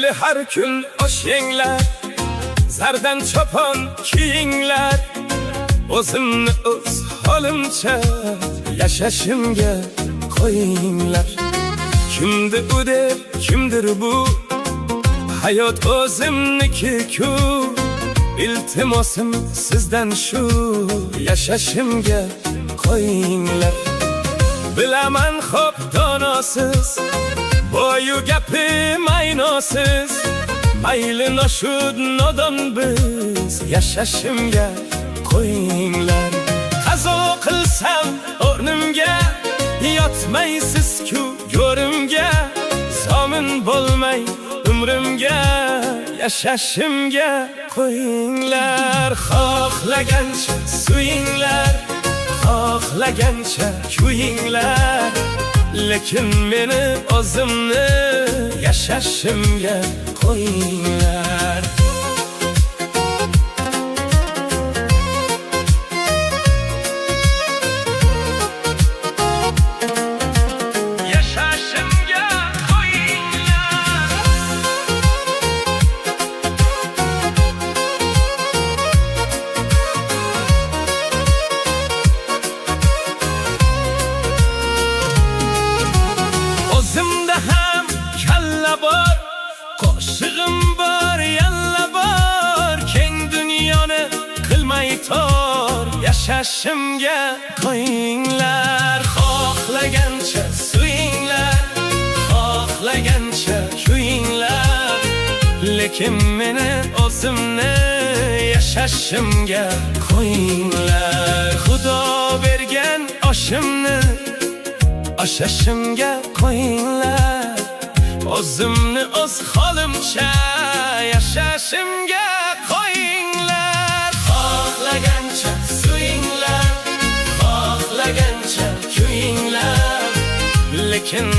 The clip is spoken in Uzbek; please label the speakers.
Speaker 1: Mayli har kun osh yenglar, zardan chopon kiyinglar. O'zimni o'z holimcha yashashimga qo'yinglar. Kimdir u deb, kimdir bu, hayot o'zimniki-ku. İltimosim sizdan shu, yashashimga qo'yinglar. Bilaman xo'p donosiz, boyu gapim aynosiz. Mayli noshud nodon biz, yashashimga qo'yinglar. Qazo qilsam o'rnimga, yotmaysiz-ku go'rimga. Zomin bo'lmay umrimga, yashashimga qo'yinglar. Xohlagancha suyinglar, xohlagancha kuyinglar. Lekin meni o'zimni yashashimga qo'yinglar. O'zimda ham kalla bor, qo'shig'im bor, yalla bor. Keng dunyoni qilmay tor, yashashimga qo'yinglar. Xohlagancha suyinglar, xohlagancha kuyinglar. Lekin meni o'zimni yashashimga qo'yinglar. Xudo bergan oshimni oshashimga qo'yinglar. O'zimni o'z holimcha yashashimga qo'yinglar. Xohlagancha suyinglar, xohlagancha kuyinglar. Lekin